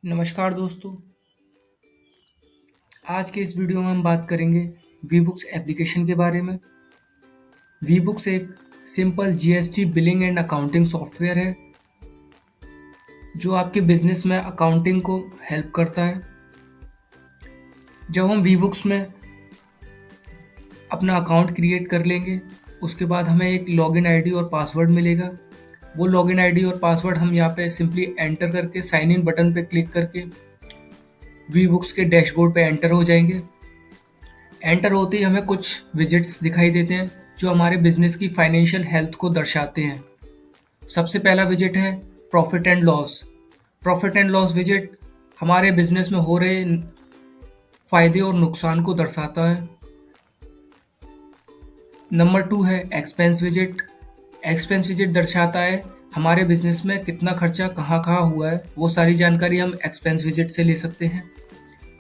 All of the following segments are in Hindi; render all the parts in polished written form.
नमस्कार दोस्तों। आज के इस वीडियो में हम बात करेंगे वीबुक्स एप्लीकेशन के बारे में। वीबुक्स एक simple GST billing and accounting software है जो आपके बिजनेस में अकाउंटिंग को हेल्प करता है। जब हम वीबुक्स में अपना अकाउंट क्रिएट कर लेंगे, उसके बाद हमें एक लॉगिन आईडी और पासवर्ड मिलेगा। वो लॉगिन आईडी और पासवर्ड हम यहाँ पे सिंपली एंटर करके साइन इन बटन पे क्लिक करके वीबुक्स के डैशबोर्ड पे एंटर हो जाएंगे। एंटर होते ही हमें कुछ विजिट्स दिखाई देते हैं जो हमारे बिजनेस की फाइनेंशियल हेल्थ को दर्शाते हैं। सबसे पहला विजिट है profit and loss. Profit and loss visit हमारे बिजनेस में हो रहे फायदे और नुकसान को दर्शाता है। नंबर 2 है एक्सपेंस विजिट। एक्सपेंस विजिट दर्शाता है हमारे बिजनेस में कितना खर्चा कहाँ कहाँ हुआ है, वो सारी जानकारी हम एक्सपेंस विजिट से ले सकते हैं।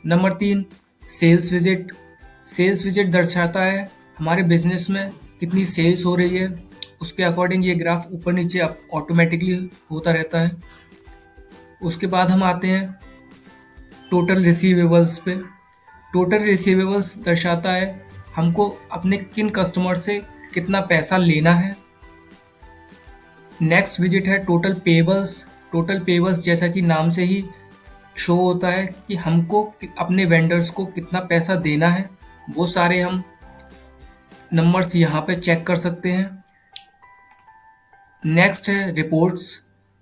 Number 3 sales visit. Sales visit दर्शाता है हमारे बिजनेस में कितनी सेल्स हो रही है, उसके अकॉर्डिंग ये ग्राफ ऊपर नीचे ऑटोमेटिकली होता रहता है। उसके बाद हम आते हैं टोटल रिसीवेबल्स पे। टोटल रिसीवेबल्स दर्शाता है हमको अपने किन कस्टमर से कितना पैसा लेना है। नेक्स्ट विजिट है टोटल पेबल्स। टोटल पेबल्स जैसा कि नाम से ही शो होता है कि हमको अपने वेंडर्स को कितना पैसा देना है, वो सारे हम नंबर्स यहाँ पे चेक कर सकते हैं। नेक्स्ट है रिपोर्ट्स।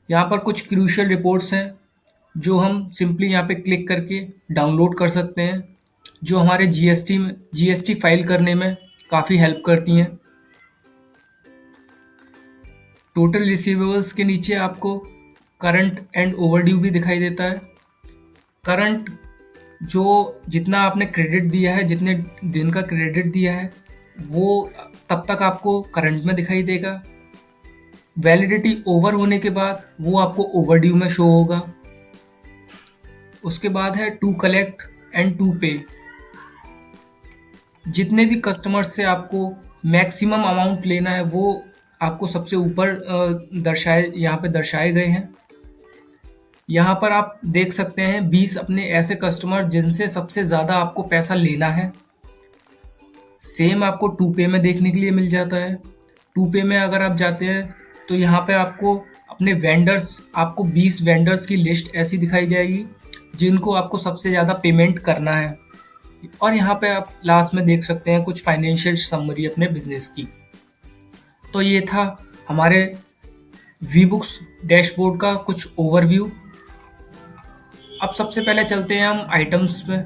यहाँ पर कुछ क्रूशियल रिपोर्ट्स हैं जो हम सिंपली यहाँ पे क्लिक करके डाउनलोड कर सकते हैं, जो हमारे जीएसटी फाइल करने में काफ़ी हेल्प करती हैं। टोटल रिसीवेबल्स के नीचे आपको करंट एंड ओवरड्यू भी दिखाई देता है। करंट जो जितना आपने क्रेडिट दिया है, जितने दिन का क्रेडिट दिया है, वो तब तक आपको करंट में दिखाई देगा। वैलिडिटी ओवर होने के बाद वो आपको ओवरड्यू में शो होगा। उसके बाद है टू कलेक्ट एंड टू पे। जितने भी कस्टमर्स से आपको मैक्सिमम अमाउंट लेना है वो आपको सबसे ऊपर यहाँ पे दर्शाए गए हैं। यहाँ पर आप देख सकते हैं 20 अपने ऐसे कस्टमर जिनसे सबसे ज़्यादा आपको पैसा लेना है। सेम आपको टू पे में देखने के लिए मिल जाता है। टू पे में अगर आप जाते हैं तो यहाँ पे आपको अपने वेंडर्स, आपको 20 वेंडर्स की लिस्ट ऐसी दिखाई जाएगी जिनको आपको सबसे ज़्यादा पेमेंट करना है। और यहाँ पे आप लास्ट में देख सकते हैं कुछ फाइनेंशियल समरी अपने बिजनेस की। तो ये था हमारे वीबुक्स डैशबोर्ड का कुछ ओवरव्यू। अब सबसे पहले चलते हैं हम आइटम्स में।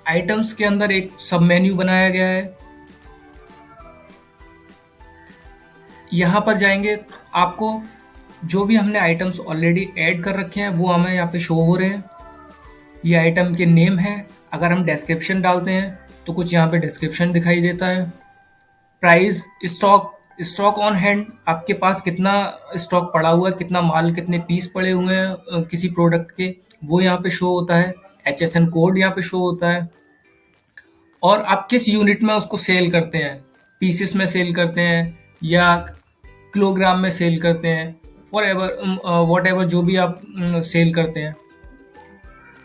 आइटम्स के अंदर एक सब मेन्यू बनाया गया है। यहाँ पर जाएंगे तो आपको जो भी हमने आइटम्स ऑलरेडी ऐड कर रखे हैं वो हमें यहाँ पे शो हो रहे हैं। ये आइटम के नेम है। अगर हम डिस्क्रिप्शन डालते हैं तो कुछ यहाँ पे डिस्क्रिप्शन दिखाई देता है। प्राइस, स्टॉक ऑन हैंड, आपके पास कितना स्टॉक पड़ा हुआ है, कितना माल, कितने पीस पड़े हुए हैं किसी प्रोडक्ट के, वो यहाँ पे शो होता है। HSN कोड यहाँ पे शो होता है। और आप किस यूनिट में उसको सेल करते हैं, पीसेस में सेल करते हैं या किलोग्राम में सेल करते हैं, फॉर एवर वॉट एवर जो भी आप सेल करते हैं।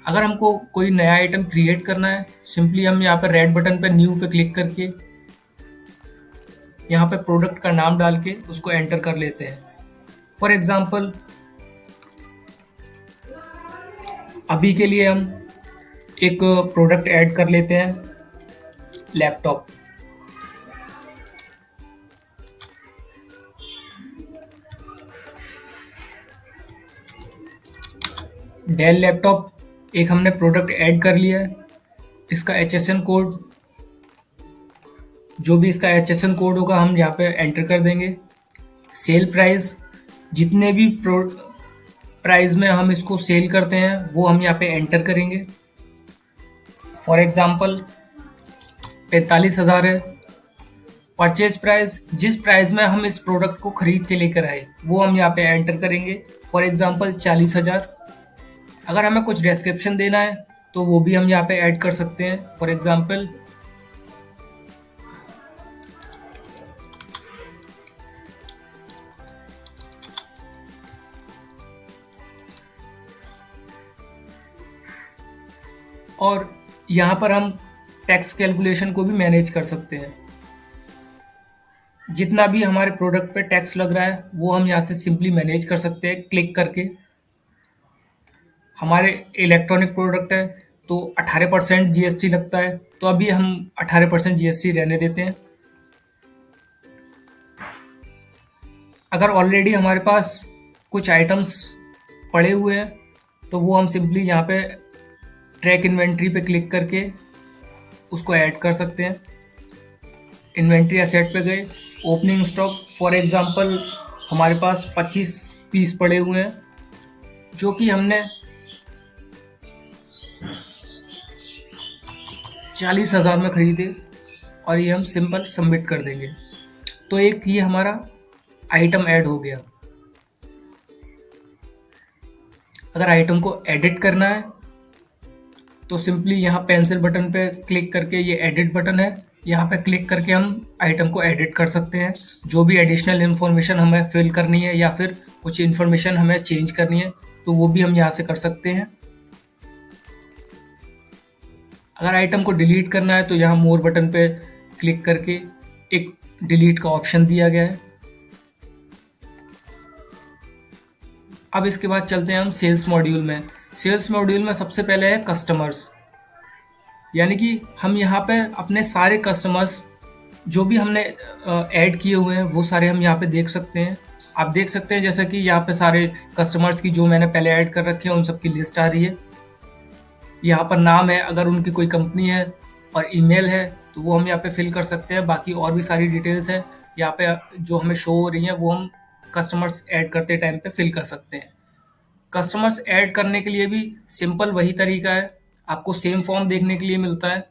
अगर हमको कोई नया आइटम क्रिएट करना है, सिंपली हम यहाँ पर रेड बटन पर न्यू पे क्लिक करके यहाँ पे प्रोडक्ट का नाम डाल के उसको एंटर कर लेते हैं। फॉर एग्जाम्पल अभी के लिए हम एक प्रोडक्ट ऐड कर लेते हैं, लैपटॉप। डेल लैपटॉप एक हमने प्रोडक्ट ऐड कर लिया है। इसका HSN कोड, जो भी इसका HSN कोड होगा हम यहाँ पे एंटर कर देंगे। सेल प्राइस, जितने भी प्राइस में हम इसको सेल करते हैं वो हम यहाँ पे एंटर करेंगे। फॉर एग्जांपल 45,000 है। परचेज प्राइस, जिस प्राइस में हम इस प्रोडक्ट को खरीद के लेकर आए वो हम यहाँ पे एंटर करेंगे। For example 40,000। अगर हमें कुछ डिस्क्रिप्शन देना है तो वो भी हम यहाँ पे ऐड कर सकते हैं। फॉर एग्जांपल और यहाँ पर हम टैक्स कैलकुलेशन को भी मैनेज कर सकते हैं। जितना भी हमारे प्रोडक्ट पे टैक्स लग रहा है वो हम यहाँ से सिंपली मैनेज कर सकते हैं क्लिक करके। हमारे इलेक्ट्रॉनिक प्रोडक्ट है तो 18% जीएसटी लगता है, तो अभी हम 18% जीएसटी रहने देते हैं। अगर ऑलरेडी हमारे पास कुछ आइटम्स पड़े हुए हैं तो वो हम सिंपली यहाँ पे ट्रैक इन्वेंट्री पे क्लिक करके उसको ऐड कर सकते हैं। इन्वेंट्री एसेट पे गए, ओपनिंग स्टॉक फॉर एग्जांपल हमारे पास 25 पीस पड़े हुए हैं जो कि हमने 40,000 में खरीदे और ये हम सिंपल सबमिट कर देंगे। तो एक ये हमारा आइटम ऐड हो गया। अगर आइटम को एडिट करना है तो सिंपली यहाँ पेंसिल बटन पे क्लिक करके, ये एडिट बटन है, यहाँ पे क्लिक करके हम आइटम को एडिट कर सकते हैं। जो भी एडिशनल इन्फॉर्मेशन हमें फिल करनी है या फिर कुछ इन्फॉर्मेशन हमें चेंज करनी है तो वो भी हम यहाँ से कर सकते हैं। अगर आइटम को डिलीट करना है तो यहाँ मोर बटन पे क्लिक करके एक डिलीट का ऑप्शन दिया गया है। अब इसके बाद चलते हैं हम सेल्स मॉड्यूल में। सेल्स मॉड्यूल में सबसे पहले है कस्टमर्स, यानी कि हम यहाँ पे अपने सारे कस्टमर्स जो भी हमने ऐड किए हुए हैं वो सारे हम यहाँ पे देख सकते हैं। आप देख सकते हैं जैसा कि यहाँ पे सारे कस्टमर्स की जो मैंने पहले ऐड कर रखे हैं उन सब की लिस्ट आ रही है। यहाँ पर नाम है, अगर उनकी कोई कंपनी है, और ईमेल है तो वो हम यहाँ पे फिल कर सकते हैं। बाकी और भी सारी डिटेल्स हैं यहाँ पे जो हमें शो हो रही हैं वो हम कस्टमर्स ऐड करते टाइम पे फिल कर सकते हैं। कस्टमर्स ऐड करने के लिए भी सिंपल वही तरीका है, आपको सेम फॉर्म देखने के लिए मिलता है।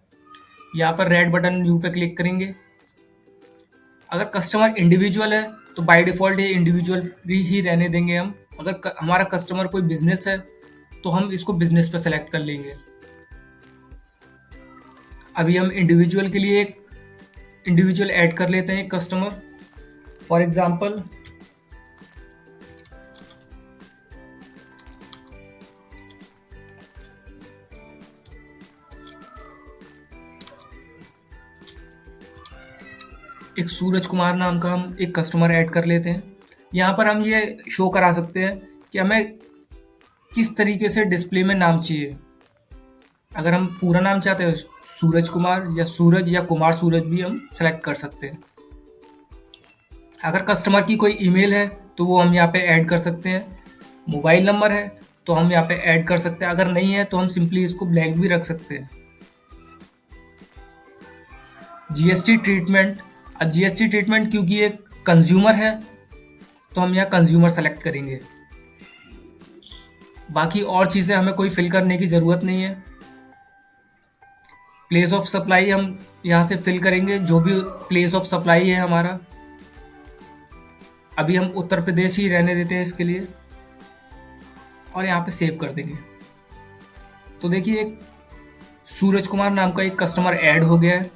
यहाँ पर रेड बटन न्यू पे क्लिक करेंगे। अगर कस्टमर इंडिविजुअल है तो बाय डिफ़ॉल्ट ये इंडिविजुअल ही रहने देंगे हम। अगर हमारा कस्टमर कोई बिजनेस है तो हम इसको बिजनेस पे सेलेक्ट कर लेंगे। अभी हम इंडिविजुअल के लिए एक इंडिविजुअल ऐड कर लेते हैं, एक कस्टमर। फॉर एग्जांपल एक सूरज कुमार नाम का हम एक कस्टमर ऐड कर लेते हैं। यहाँ पर हम ये शो करा सकते हैं कि हमें किस तरीके से डिस्प्ले में नाम चाहिए। अगर हम पूरा नाम चाहते हैं सूरज कुमार या सूरज या कुमार सूरज भी हम सेलेक्ट कर सकते हैं। अगर कस्टमर की कोई ईमेल है तो वो हम यहाँ पे ऐड कर सकते हैं। मोबाइल नंबर है तो हम यहाँ पे ऐड कर सकते हैं। अगर नहीं है तो हम सिंपली इसको ब्लैंक भी रख सकते हैं। जीएसटी ट्रीटमेंट, अब जीएसटी ट्रीटमेंट क्योंकि एक कंज्यूमर है तो हम यहाँ कंज्यूमर सेलेक्ट करेंगे। बाकी और चीज़ें हमें कोई फिल करने की ज़रूरत नहीं है। प्लेस ऑफ सप्लाई हम यहाँ से फिल करेंगे, जो भी प्लेस ऑफ सप्लाई है हमारा। अभी हम उत्तर प्रदेश ही रहने देते हैं इसके लिए और यहाँ पे सेव कर देंगे। तो देखिए एक सूरज कुमार नाम का एक कस्टमर ऐड हो गया है।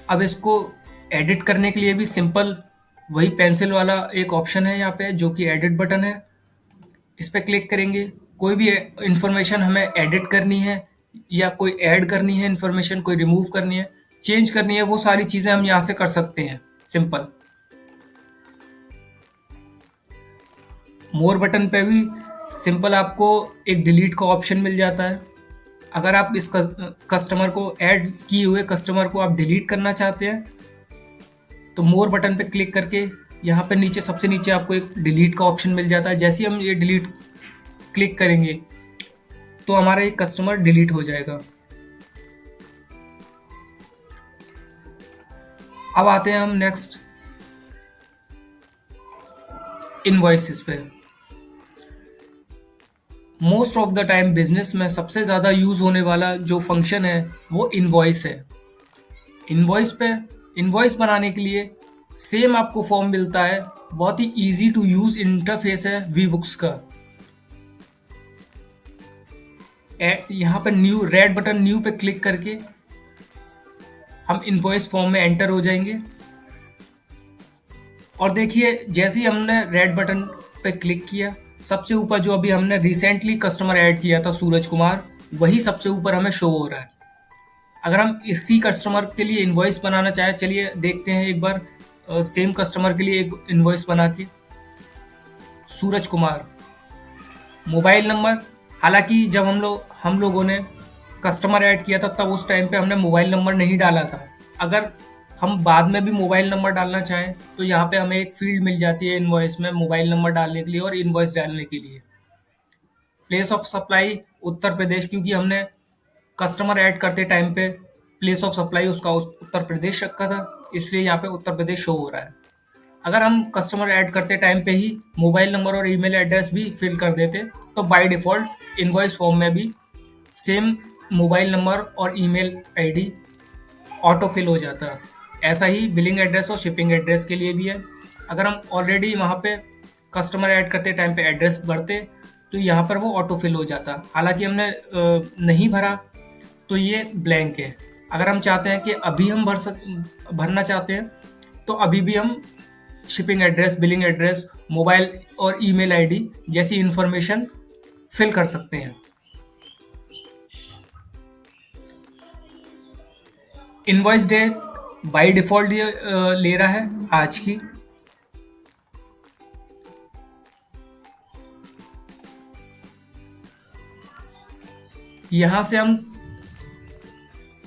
अब इसको एडिट करने के लिए भी सिंपल वही पेंसिल वाला एक ऑप्शन है यहाँ पे जो कि एडिट बटन है। इस पर क्लिक करेंगे। कोई भी इंफॉर्मेशन हमें एडिट करनी है या कोई ऐड करनी है, इंफॉर्मेशन कोई रिमूव करनी है, चेंज करनी है, वो सारी चीज़ें हम यहाँ से कर सकते हैं सिंपल। मोर बटन पे भी सिंपल आपको एक डिलीट का ऑप्शन मिल जाता है। अगर आप इस कस्टमर को ऐड किए हुए कस्टमर को आप डिलीट करना चाहते हैं तो मोर बटन पे क्लिक करके यहाँ पे नीचे सबसे नीचे आपको एक डिलीट का ऑप्शन मिल जाता है। जैसे ही हम ये डिलीट क्लिक करेंगे तो हमारा एक कस्टमर डिलीट हो जाएगा। अब आते हैं हम नेक्स्ट इनवॉइसेस पे। Most of the time business में सबसे ज़्यादा यूज़ होने वाला जो फंक्शन है वो इनवॉइस है। इनवॉइस बनाने के लिए सेम आपको फॉर्म मिलता है। बहुत ही इजी टू यूज़ इंटरफेस है वी बुक्स का। यहाँ पर न्यू रेड बटन न्यू पे क्लिक करके हम इनवॉइस फॉर्म में एंटर हो जाएंगे। और देखिए जैसे ही हमने रेड बटन पे क्लिक किया, सबसे ऊपर जो अभी हमने रिसेंटली कस्टमर ऐड किया था सूरज कुमार, वही सबसे ऊपर हमें शो हो रहा है। अगर हम इसी कस्टमर के लिए इनवॉइस बनाना चाहें, चलिए देखते हैं एक बार सेम कस्टमर के लिए एक इनवॉइस बना के। सूरज कुमार, मोबाइल नंबर, हालांकि जब हम लोगों ने कस्टमर ऐड किया था तब उस टाइम पे हमने मोबाइल नंबर नहीं डाला था। अगर हम बाद में भी मोबाइल नंबर डालना चाहें तो यहाँ पे हमें एक फील्ड मिल जाती है इनवॉइस में मोबाइल नंबर डालने के लिए और इनवॉइस डालने के लिए। Place of supply Uttar Pradesh, क्योंकि हमने कस्टमर ऐड करते टाइम पे प्लेस ऑफ सप्लाई उसका उत्तर प्रदेश रखा था, इसलिए यहाँ पे उत्तर प्रदेश शो हो रहा है। अगर हम कस्टमर ऐड करते टाइम पे ही मोबाइल नंबर और ईमेल एड्रेस भी फिल कर देते तो बाय डिफ़ॉल्ट इनवॉइस फॉर्म में भी सेम मोबाइल नंबर और ईमेल आईडी ऑटो फिल हो जाता है। ऐसा ही बिलिंग एड्रेस और शिपिंग एड्रेस के लिए भी है। अगर हम ऑलरेडी वहाँ पे कस्टमर ऐड करते टाइम पे एड्रेस भरते तो यहाँ पर वो ऑटो फिल हो जाता, हालांकि हमने नहीं भरा तो ये ब्लैंक है। अगर हम चाहते हैं कि अभी हम भरना चाहते हैं तो अभी भी हम shipping address, billing address, mobile और ईमेल आईडी जैसी इंफॉर्मेशन फिल कर सकते हैं। इनवॉइस डेट बाय डिफ़ॉल्ट ये ले रहा है आज की। यहाँ से हम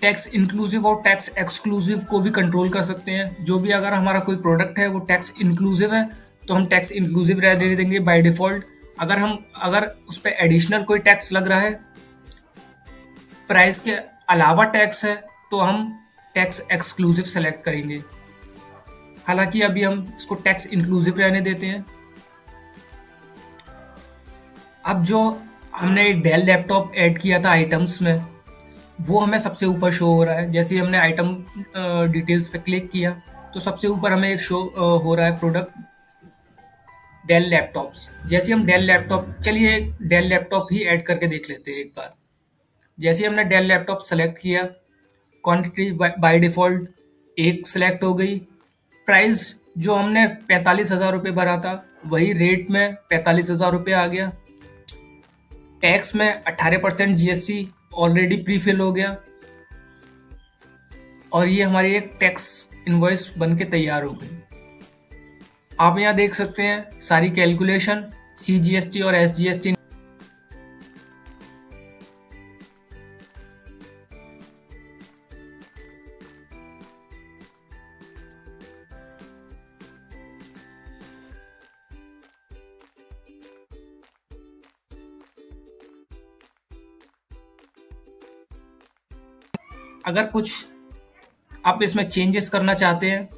टैक्स इंक्लूसिव और टैक्स एक्सक्लूसिव को भी कंट्रोल कर सकते हैं। जो भी अगर हमारा कोई प्रोडक्ट है वो टैक्स इंक्लूसिव है तो हम टैक्स इंक्लूसिव रहने देंगे बाय डिफ़ॉल्ट। अगर उस पर एडिशनल कोई टैक्स लग रहा है, प्राइस के अलावा टैक्स है, तो हम टैक्स एक्सक्लूसिव सेलेक्ट करेंगे। हालांकि अभी हम इसको टैक्स इंक्लूसिव रहने देते हैं। अब जो हमने एक डेल लैपटॉप ऐड किया था आइटम्स में, वो हमें सबसे ऊपर शो हो रहा है। जैसे ही हमने आइटम डिटेल्स पे क्लिक किया तो सबसे ऊपर हमें एक शो हो रहा है प्रोडक्ट डेल लैपटॉप्स। जैसे हम डेल लैपटॉप, चलिए डेल लैपटॉप ही ऐड करके देख लेते हैं एक बार। जैसे ही हमने डेल लैपटॉप सेलेक्ट किया, क्वांटिटी बाय डिफ़ॉल्ट एक सेलेक्ट हो गई। प्राइस जो हमने 45,000 रुपये भरा था वही रेट में 45,000 रुपये आ गया। टैक्स में 18% जीएसटी ऑलरेडी प्री फिल हो गया और ये हमारी एक टैक्स इनवॉइस बन के तैयार हो गई। आप यहाँ देख सकते हैं सारी कैलकुलेशन, सीजीएसटी और एसजीएसटी। अगर कुछ आप इसमें चेंजेस करना चाहते हैं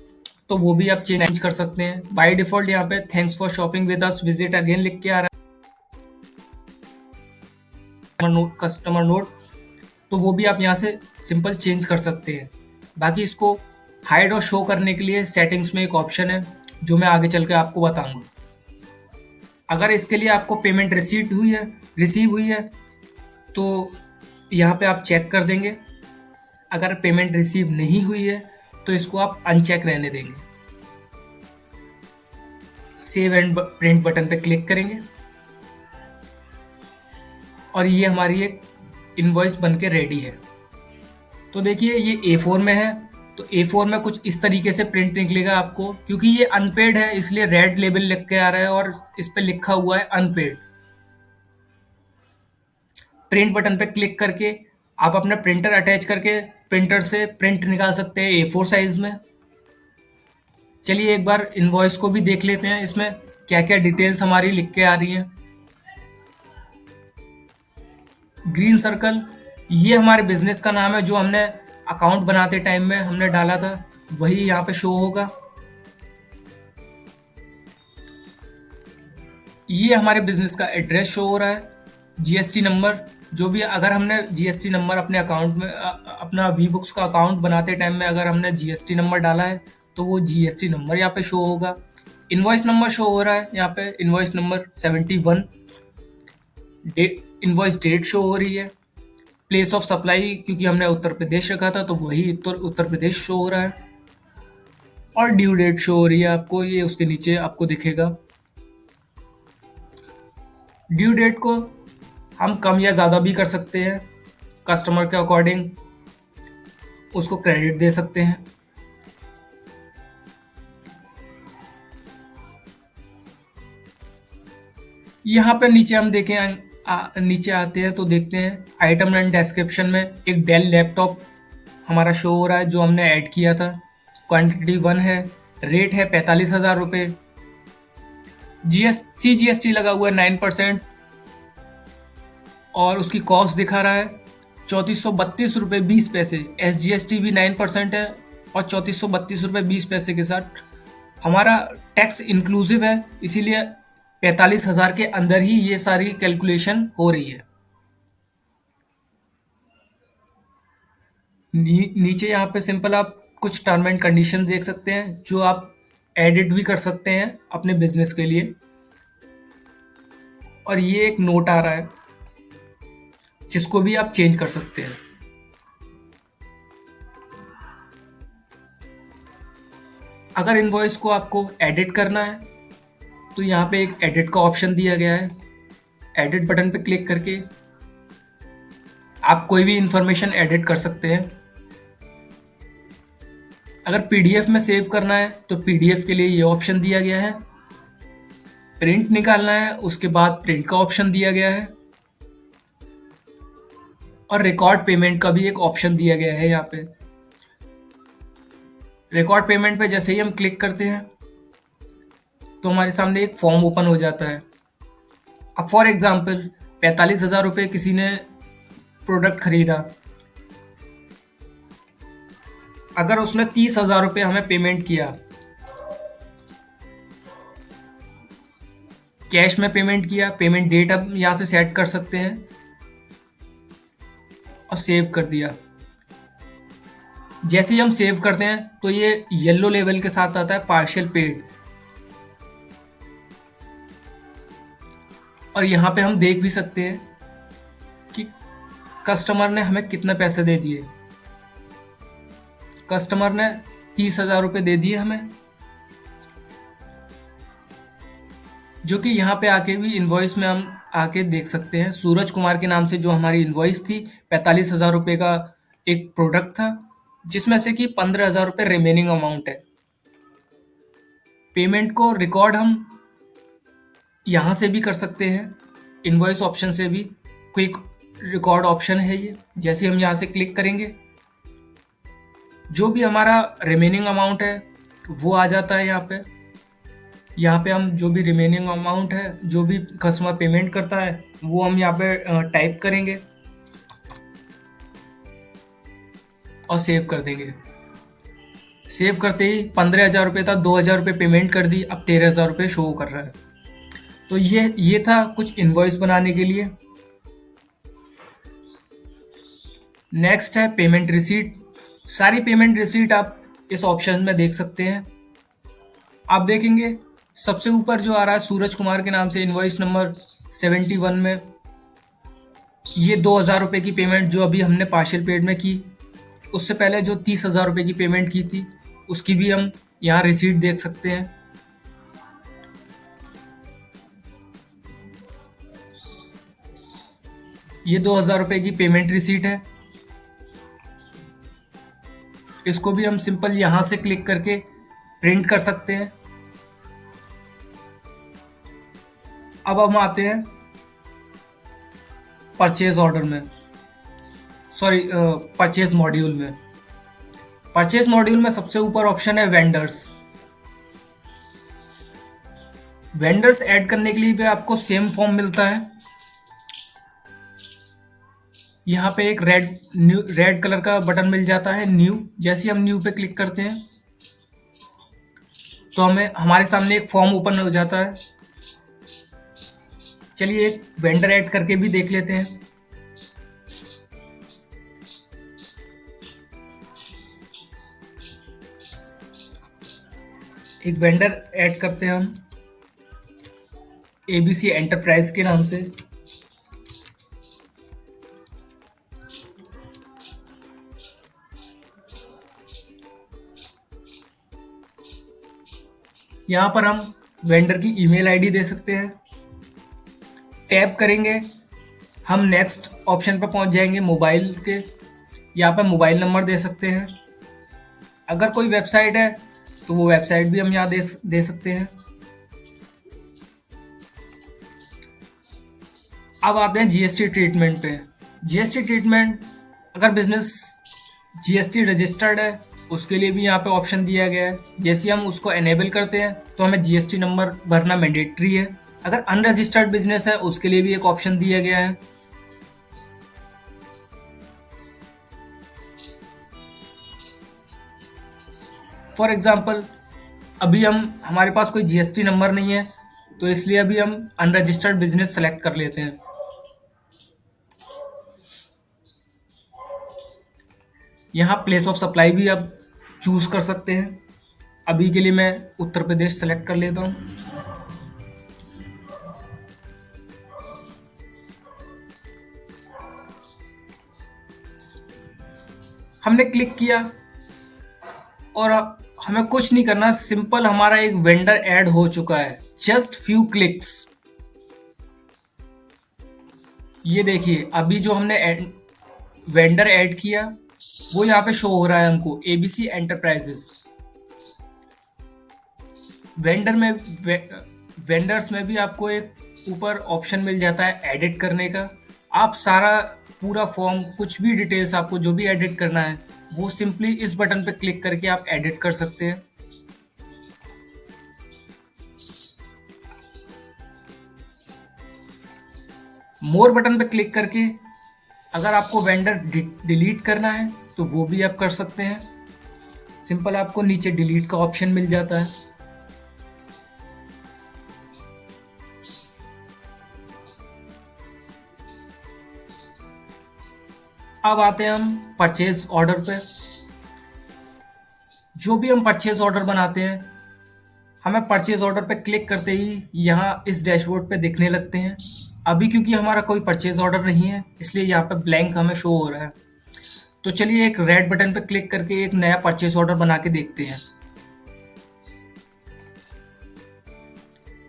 तो वो भी आप चेंज कर सकते हैं। बाय डिफ़ॉल्ट यहाँ पे thanks for shopping with us, visit again लिख के आ रहा है, कस्टमर नोट, तो वो भी आप यहाँ से सिंपल चेंज कर सकते हैं। बाकी इसको हाइड और शो करने के लिए सेटिंग्स में एक ऑप्शन है जो मैं आगे चल के आपको बताऊंगा। अगर इसके लिए आपको पेमेंट रिसीव हुई है तो यहाँ पे आप चेक कर देंगे। अगर पेमेंट रिसीव नहीं हुई है तो इसको आप अनचेक रहने देंगे। सेव एंड प्रिंट बटन पे क्लिक करेंगे और ये हमारी एक इनवॉइस बन के रेडी है। तो देखिए ये A4 में है, तो A4 में कुछ इस तरीके से प्रिंट निकलेगा आपको। क्योंकि ये अनपेड है इसलिए रेड लेबल लिख के आ रहा है और इस पे लिखा हुआ है अनपेड। प्रिंट बटन पे क्लिक करके आप अपना प्रिंटर अटैच करके प्रिंटर से प्रिंट निकाल सकते हैं A4 साइज में। चलिए एक बार इनवॉइस को भी देख लेते हैं, इसमें क्या क्या डिटेल्स हमारी लिख के आ रही हैं। ग्रीन सर्कल ये हमारे बिजनेस का नाम है, जो हमने अकाउंट बनाते टाइम में हमने डाला था वही यहाँ पे शो होगा। ये हमारे बिजनेस का एड्रेस शो हो रहा है। जीएसटी नंबर, जो भी अगर हमने जीएसटी नंबर अपने अकाउंट में अपना वी बुक्स का अकाउंट बनाते टाइम में अगर हमने जीएसटी नंबर डाला है तो वो जीएसटी नंबर यहाँ पे शो होगा। इनवॉइस नंबर शो हो रहा है यहाँ पे, invoice number 71। Invoice date show हो रही है। प्लेस ऑफ सप्लाई क्योंकि हमने उत्तर प्रदेश रखा था तो वही उत्तर प्रदेश शो हो रहा है। और ड्यू डेट शो हो रही है आपको, ये उसके नीचे आपको दिखेगा। ड्यू डेट को हम कम या ज़्यादा भी कर सकते हैं। कस्टमर के अकॉर्डिंग उसको क्रेडिट दे सकते हैं। यहाँ पर नीचे हम देखें, नीचे आते हैं तो देखते हैं आइटम एंड डिस्क्रिप्शन में एक डेल लैपटॉप हमारा शो हो रहा है जो हमने ऐड किया था। क्वांटिटी 1 है, रेट है 45,000 रुपये, जीएसटी लगा हुआ है 9% और उसकी कॉस्ट दिखा रहा है 3432 रुपये 20 पैसे। SGST भी 9% है और 3432 रुपये 20 पैसे के साथ हमारा टैक्स इंक्लूसिव है, इसीलिए 45,000 के अंदर ही ये सारी कैलकुलेशन हो रही है। नीचे यहाँ पे सिंपल आप कुछ टर्म एंड कंडीशन देख सकते हैं जो आप एडिट भी कर सकते हैं अपने बिजनेस के लिए। और ये एक नोट आ रहा है जिसको भी आप चेंज कर सकते हैं। अगर इनवॉइस को आपको एडिट करना है तो यहाँ पे एक एडिट का ऑप्शन दिया गया है। एडिट बटन पे क्लिक करके आप कोई भी इंफॉर्मेशन एडिट कर सकते हैं। अगर पीडीएफ में सेव करना है तो पीडीएफ के लिए ये ऑप्शन दिया गया है। प्रिंट निकालना है उसके बाद प्रिंट का ऑप्शन दिया गया है और रिकॉर्ड पेमेंट का भी एक ऑप्शन दिया गया है। यहाँ पे रिकॉर्ड पेमेंट पे जैसे ही हम क्लिक करते हैं तो हमारे सामने एक फॉर्म ओपन हो जाता है। अब फॉर एग्जांपल 45,000 रुपये किसी ने प्रोडक्ट खरीदा, अगर उसने 30,000 रुपये हमें पेमेंट किया, कैश में पेमेंट किया, पेमेंट डेट अब यहाँ से सेट कर सकते हैं और सेव कर दिया। जैसे ही हम सेव करते हैं तो ये येलो लेवल के साथ आता है पार्शियल पेड, और यहाँ पे हम देख भी सकते हैं कि कस्टमर ने हमें कितने पैसे दे दिए। कस्टमर ने 30,000 रुपये दे दिए हमें, जो कि यहाँ पे आके भी इनवॉइस में हम आके देख सकते हैं। सूरज कुमार के नाम से जो हमारी इनवॉइस थी 45,000 रुपये का एक प्रोडक्ट था, जिसमें से कि 15,000 रुपये रिमेनिंग अमाउंट है। पेमेंट को रिकॉर्ड हम यहाँ से भी कर सकते हैं, इनवॉइस ऑप्शन से भी क्विक रिकॉर्ड ऑप्शन है ये। जैसे हम यहाँ से क्लिक करेंगे जो भी हमारा रिमेनिंग अमाउंट है वो आ जाता है। यहाँ पे हम जो भी रिमेनिंग अमाउंट है, जो भी कस्टमर पेमेंट करता है वो हम यहाँ पे टाइप करेंगे और सेव कर देंगे। सेव करते ही 15,000 रुपये था, 2,000 रुपये पेमेंट कर दी, अब 13,000 रुपये शो कर रहा है। तो ये था कुछ इनवॉइस बनाने के लिए। नेक्स्ट है पेमेंट रिसीट। सारी पेमेंट रिसीट आप इस ऑप्शन में देख सकते हैं। आप देखेंगे सबसे ऊपर जो आ रहा है सूरज कुमार के नाम से इनवॉइस नंबर 71 में ये 2,000 रुपये की पेमेंट जो अभी हमने पार्शियल पेड में की, उससे पहले जो 30,000 रुपये की पेमेंट की थी उसकी भी हम यहाँ रिसीट देख सकते हैं। ये 2,000 रुपये की पेमेंट रिसीट है। इसको भी हम सिंपल यहाँ से क्लिक करके प्रिंट कर सकते हैं। अब हम आते हैं परचेज ऑर्डर में, सॉरी परचेज मॉड्यूल में। परचेज मॉड्यूल में सबसे ऊपर ऑप्शन है वेंडर्स। वेंडर्स ऐड करने के लिए भी आपको सेम फॉर्म मिलता है। यहाँ पे एक रेड कलर का बटन मिल जाता है न्यू। जैसे हम न्यू पे क्लिक करते हैं तो हमें हमारे सामने एक फॉर्म ओपन हो जाता है। चलिए एक वेंडर ऐड करके भी देख लेते हैं। एक वेंडर ऐड करते हैं हम ABC एंटरप्राइज के नाम से। यहाँ पर हम वेंडर की ईमेल आईडी दे सकते हैं। टैप करेंगे हम नेक्स्ट ऑप्शन पर पहुंच जाएंगे मोबाइल के। यहाँ पे मोबाइल नंबर दे सकते हैं। अगर कोई वेबसाइट है तो वो वेबसाइट भी हम यहाँ दे सकते हैं। अब आते हैं जीएसटी ट्रीटमेंट पे। जीएसटी ट्रीटमेंट, अगर बिजनेस जीएसटी रजिस्टर्ड है उसके लिए भी यहाँ पे ऑप्शन दिया गया है। जैसे हम उसको एनेबल करते हैं तो हमें जीएसटी नंबर भरना मैंडेटरी है। अगर अनरजिस्टर्ड बिजनेस है उसके लिए भी एक ऑप्शन दिया गया है। फॉर एग्जाम्पल, अभी हमारे पास कोई जीएसटी नंबर नहीं है तो इसलिए अभी हम अनरजिस्टर्ड बिजनेस सेलेक्ट कर लेते हैं। यहाँ प्लेस ऑफ सप्लाई भी आप चूज कर सकते हैं। अभी के लिए मैं उत्तर प्रदेश सेलेक्ट कर लेता हूँ। हमने क्लिक किया और अब हमें कुछ नहीं करना, सिंपल हमारा एक वेंडर ऐड हो चुका है। Just few clicks. ये देखिए, अभी जो हमने वेंडर ऐड किया वो यहाँ पे शो हो रहा है हमको, एबीसी एंटरप्राइजेस। वेंडर्स में भी आपको एक ऊपर ऑप्शन मिल जाता है एडिट करने का। आप सारा पूरा फॉर्म, कुछ भी डिटेल्स आपको जो भी एडिट करना है वो सिंपली इस बटन पे क्लिक करके आप एडिट कर सकते हैं। मोर बटन पे क्लिक करके अगर आपको वेंडर डिलीट करना है तो वो भी आप कर सकते हैं। सिंपल आपको नीचे डिलीट का ऑप्शन मिल जाता है। अब आते हैं हम परचेज ऑर्डर पे। जो भी हम परचेज ऑर्डर बनाते हैं हमें परचेज ऑर्डर पे क्लिक करते ही यहाँ इस डैशबोर्ड पे दिखने लगते हैं। अभी क्योंकि हमारा कोई परचेज ऑर्डर नहीं है इसलिए यहाँ पे ब्लैंक हमें शो हो रहा है। तो चलिए एक रेड बटन पे क्लिक करके एक नया परचेज ऑर्डर बना के देखते हैं।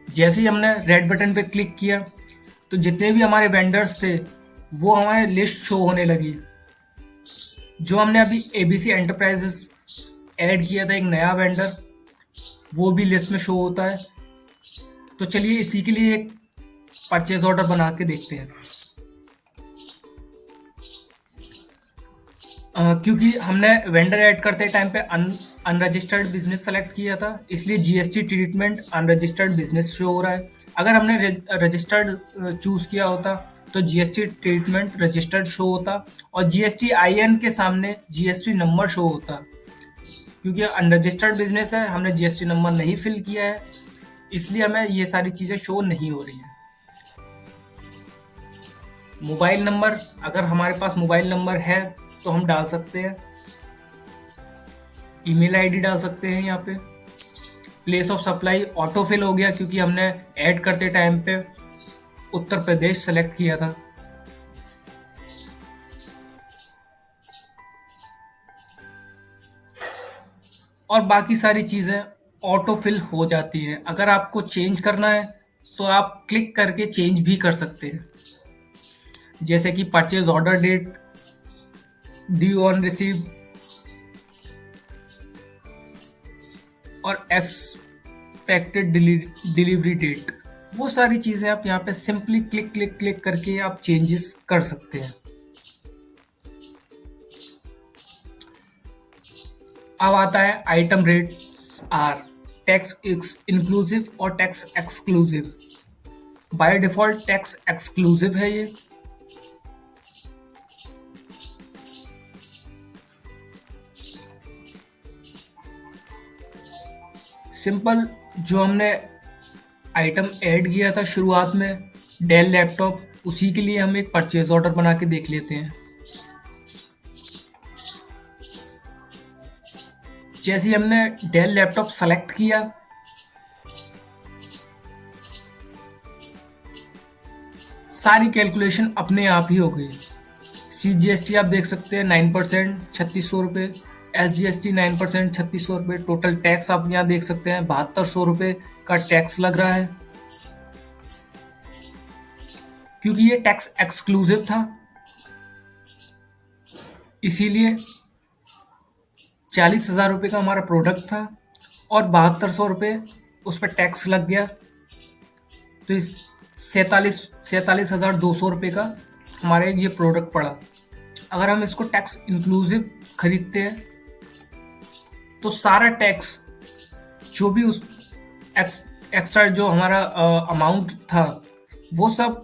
जैसे ही हमने रेड बटन पे क्लिक किया तो जितने भी हमारे वेंडर्स थे वो हमारे लिस्ट शो होने लगी। जो हमने अभी एबीसी एंटरप्राइजेस ऐड किया था एक नया वेंडर, वो भी लिस्ट में शो होता है। तो चलिए इसी के लिए एक परचेज ऑर्डर बना के देखते हैं। क्योंकि हमने वेंडर ऐड करते टाइम पे अनरजिस्टर्ड बिजनेस सेलेक्ट किया था इसलिए GST treatment unregistered business show हो रहा है। अगर हमने रजिस्टर्ड चूज किया होता तो जीएसटी ट्रीटमेंट रजिस्टर्ड शो होता और जीएसटी आईएन के सामने जीएसटी नंबर शो होता। क्योंकि अनरजिस्टर्ड बिजनेस है, हमने जीएसटी नंबर नहीं फिल किया है इसलिए हमें ये सारी चीज़ें शो नहीं हो रही हैं। मोबाइल नंबर, अगर हमारे पास मोबाइल नंबर है तो हम डाल सकते हैं। ईमेल आईडी डाल सकते हैं। यहाँ पे place of supply auto fill हो गया क्योंकि हमने ऐड करते टाइम पे उत्तर प्रदेश सेलेक्ट किया था। और बाकी सारी चीज़ें ऑटो फिल हो जाती हैं। अगर आपको चेंज करना है तो आप क्लिक करके चेंज भी कर सकते हैं। जैसे कि purchase order date, due on receive और एक्सपेक्टेड डिलीवरी डेट, वो सारी चीज़ें आप यहाँ पे सिंपली क्लिक क्लिक क्लिक करके आप चेंजेस कर सकते हैं। अब आता है item rates are tax inclusive और tax exclusive. By default tax exclusive है ये। सिंपल जो हमने आइटम ऐड किया था शुरुआत में डेल लैपटॉप, उसी के लिए हम एक परचेज ऑर्डर बना के देख लेते हैं। जैसे ही हमने डेल लैपटॉप सेलेक्ट किया सारी कैलकुलेशन अपने आप ही हो गई। CGST आप देख सकते हैं 9%, 3600 रुपये। SGST 9%, 3600 रुपये। टोटल टैक्स आप यहाँ देख सकते हैं 7200 रुपये का टैक्स लग रहा है। क्योंकि ये टैक्स एक्सक्लूसिव था, इसीलिए 40,000 रुपये का हमारा प्रोडक्ट था और 7200 रुपये उस पर टैक्स लग गया, तो इस 47,200 रुपये का हमारे ये प्रोडक्ट पड़ा। अगर हम इसको टैक्स इंक्लूसिव खरीदते हैं तो सारा टैक्स जो भी उस एक्स्ट्रा जो हमारा अमाउंट था वो सब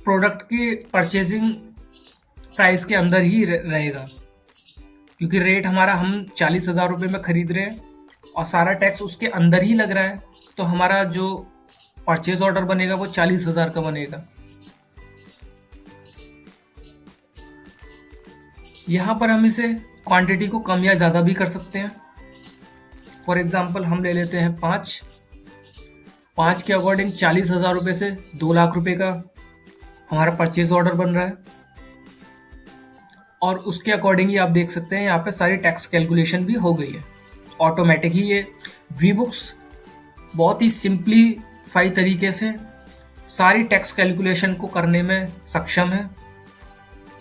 प्रोडक्ट की परचेजिंग प्राइस के अंदर ही रहेगा, क्योंकि रेट हमारा हम 40,000 रुपये में खरीद रहे हैं और सारा टैक्स उसके अंदर ही लग रहा है, तो हमारा जो परचेज ऑर्डर बनेगा वो 40,000 का बनेगा। यहाँ पर हम इसे क्वांटिटी को कम या ज़्यादा भी कर सकते हैं। फॉर एग्जाम्पल हम ले लेते हैं 5 के अकॉर्डिंग 40,000 रुपये से 2 लाख रुपये का हमारा परचेज ऑर्डर बन रहा है, और उसके अकॉर्डिंग ही आप देख सकते हैं यहाँ पे सारी टैक्स कैलकुलेशन भी हो गई है ऑटोमेटिक ही। ये वी बुक्स बहुत ही सिंप्लीफाई तरीके से सारी टैक्स कैलकुलेशन को करने में सक्षम है।